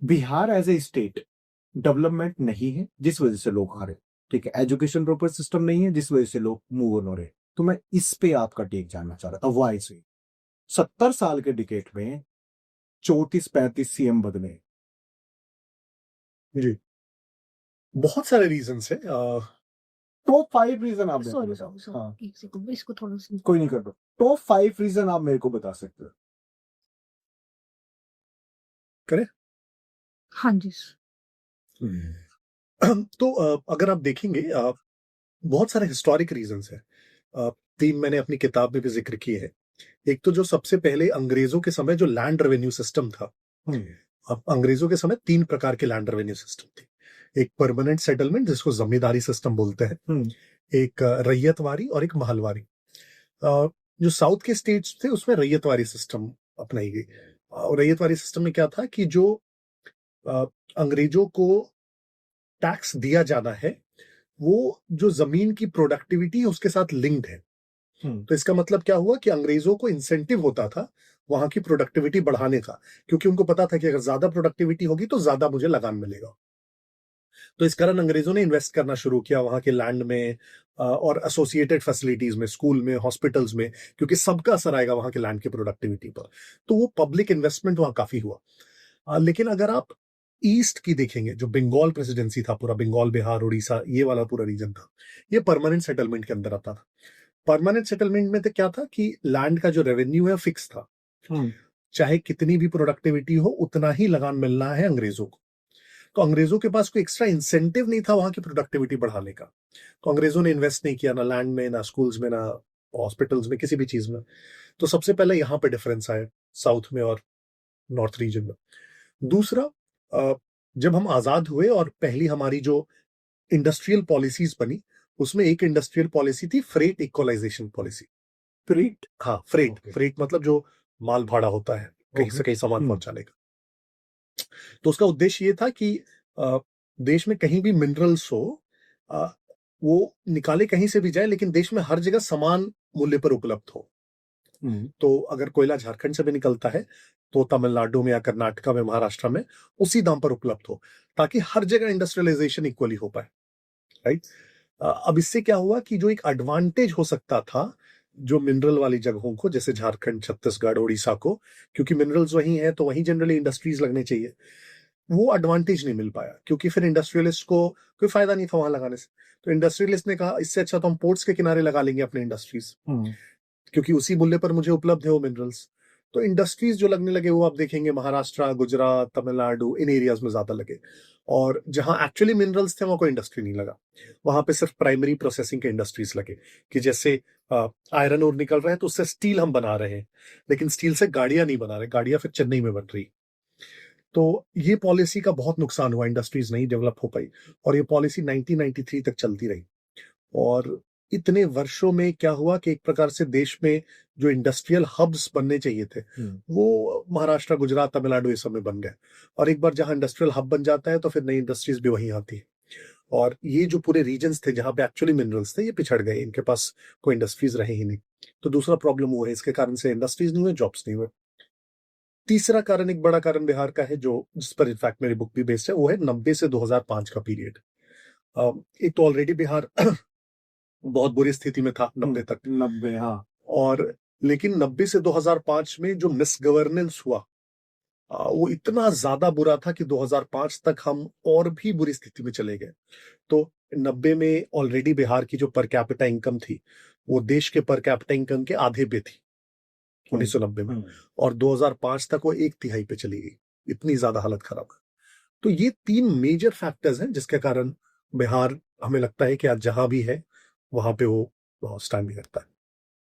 Bihar as a state development नहीं है, जिस वजह से लोग आ रहे हैं। ठीक है, एजुकेशन प्रॉपर सिस्टम नहीं है, जिस वजह से लोग मूव ऑन हो रहे हैं। तो मैं इस पे आपका टेक जानना चाह रहा था, वाई से 70 साल के डिकेट में 34-35 सीएम बदले। जी, बहुत सारे रीजंस है। टॉप 5 रीजन आप मेरे को सॉरी बताओ। सॉरी हाँ, एक सेकंड इसको थोड़ा सा कोई नहीं कर दो। टॉप 5 रीजन आप मेरे को बता सकते हो। करें। हाँ जी तो अगर आप देखेंगे, बहुत सारे हिस्टोरिक रीजंस है। 3 मैंने अपनी किताब में भी जिक्र किए हैं। एक तो जो सबसे पहले अंग्रेजों के समय जो लैंड रेवेन्यू सिस्टम था, अब अंग्रेजों के समय 3 प्रकार के लैंड रेवेन्यू सिस्टम थे। एक परमानेंट सेटलमेंट जिसको जमींदारी सिस्टम बोलते हैं, एक रैयतवारी और एक महलवारी। जो साउथ के स्टेट्स थे उसमें रैयतवारी सिस्टम अपनाई गई। और रैयतवारी सिस्टम में क्या था कि जो अंग्रेजों को टैक्स दिया जाना है वो जो जमीन की प्रोडक्टिविटी है उसके साथ लिंक्ड है। तो इसका मतलब क्या हुआ कि अंग्रेजों को इंसेंटिव होता था वहां की प्रोडक्टिविटी बढ़ाने का, क्योंकि उनको पता था कि अगर ज्यादा प्रोडक्टिविटी होगी तो ज्यादा मुझे लगान मिलेगा। तो इस कारण अंग्रेजों ने इन्वेस्ट करना शुरू किया वहां के लैंड में और एसोसिएटेड फैसिलिटीज में, स्कूल में, हॉस्पिटल्स में, क्योंकि सबका असर आएगा वहां के लैंड की प्रोडक्टिविटी पर। तो वो पब्लिक इन्वेस्टमेंट वहां काफी हुआ। लेकिन अगर आप ईस्ट की देखेंगे, जो बंगाल प्रेसिडेंसी था, पूरा बंगाल, बिहार, उड़ीसा, ये वाला पूरा रीजन था, ये परमानेंट सेटलमेंट के अंदर आता था। परमानेंट सेटलमेंट में तो क्या था कि लैंड का जो रेवेन्यू है फिक्स था, चाहे कितनी भी प्रोडक्टिविटी हो उतना ही लगान मिलना है अंग्रेजों को। तो अंग्रेजों के पास कोई एक्स्ट्रा इंसेंटिव नहीं था वहां की प्रोडक्टिविटी बढ़ाने का। तो अंग्रेजों ने इन्वेस्ट नहीं किया, ना लैंड में, ना स्कूल्स में, ना हॉस्पिटल्स में, किसी भी चीज में। तो सबसे पहले यहां पे डिफरेंस आया साउथ में और नॉर्थ रीजन में। दूसरा, जब हम आजाद हुए और पहली हमारी जो इंडस्ट्रियल पॉलिसीज बनी, उसमें एक इंडस्ट्रियल पॉलिसी थी फ्रेट इक्वलाइजेशन पॉलिसी। फ्रेट? हाँ, फ्रेट मतलब जो माल भाड़ा होता है कहीं से कहीं सामान पहुंचाने का। तो उसका उद्देश्य ये था कि देश में कहीं भी मिनरल्स हो, वो निकाले कहीं से भी जाए, लेकिन देश में हर जगह समान मूल्य पर उपलब्ध हो। तो अगर कोयला झारखंड से भी निकलता है तो तमिलनाडु में या कर्नाटका में, महाराष्ट्र में उसी दाम पर उपलब्ध हो, ताकि हर जगह इंडस्ट्रियलाइजेशन इक्वली हो पाए। राइट। अब इससे क्या हुआ कि जो एक एडवांटेज हो सकता था जो मिनरल वाली जगहों को, जैसे झारखंड, छत्तीसगढ़, उड़ीसा को, क्योंकि मिनरल्स वही हैं तो वहीं जनरली इंडस्ट्रीज लगने चाहिए, वो एडवांटेज नहीं मिल पाया, क्योंकि फिर इंडस्ट्रियलिस्ट को कोई फायदा नहीं था वहां लगाने से। तो इंडस्ट्रियलिस्ट ने कहा इससे अच्छा तो हम पोर्ट्स के किनारे लगा लेंगे अपने इंडस्ट्रीज, क्योंकि उसी मूल्य पर मुझे उपलब्ध है वो मिनरल्स। तो इंडस्ट्रीज जो लगने लगे वो आप देखेंगे महाराष्ट्र, गुजरात, तमिलनाडु, इन एरियाज में ज्यादा लगे। और जहां एक्चुअली मिनरल्स थे वहां कोई इंडस्ट्री नहीं लगा, वहां पे सिर्फ प्राइमरी प्रोसेसिंग के इंडस्ट्रीज लगे, कि जैसे आयरन ओर निकल रहा है तो उससे स्टील हम बना रहे हैं, लेकिन स्टील से गाड़ियां नहीं बना रहे, गाड़ियां फिर चेन्नई में बन रही। तो ये पॉलिसी का बहुत नुकसान हुआ, इंडस्ट्रीज नहीं डेवलप हो पाई, और ये पॉलिसी 1993 तक चलती रही। और इतने वर्षों में क्या हुआ कि एक प्रकार से देश में जो इंडस्ट्रियल हब्स बनने चाहिए थे वो महाराष्ट्र, गुजरात, तमिलनाडु ये सब में बन गए। और एक बार जहां इंडस्ट्रियल हब बन जाता है तो फिर नई इंडस्ट्रीज भी वहीं आती है। और ये जो पूरे रीजन्स थे जहां पे एक्चुअली मिनरल्स थे ये पिछड़ गए, इनके पास कोई इंडस्ट्रीज रहे ही नहीं। तो दूसरा प्रॉब्लम वो है, इसके कारण से इंडस्ट्रीज नहीं हुए, जॉब्स नहीं हुए। तीसरा कारण, एक बड़ा कारण बिहार का है, जो जिस पर इनफैक्ट मेरी बुक भी बेस्ड है, वो है 90 से 2005 का पीरियड। एक तो ऑलरेडी बिहार बहुत बुरी स्थिति में था 90 तक। 90, हाँ। और लेकिन 90 से 2005 में जो मिस गवर्नेंस हुआ वो इतना ज्यादा बुरा था कि 2005 तक हम और भी बुरी स्थिति में चले गए। तो 90 में ऑलरेडी बिहार की जो पर कैपिटा इनकम थी वो देश के पर कैपिटा इनकम के आधे पे थी 1990 में, और 2005 तक वो 1/3 पे चली गई, इतनी ज्यादा हालत खराब है। तो ये 3 मेजर फैक्टर्स हैं जिसके कारण बिहार हमें लगता है कि आज जहां भी है वहां पे वो स्टैंड नहीं करता है।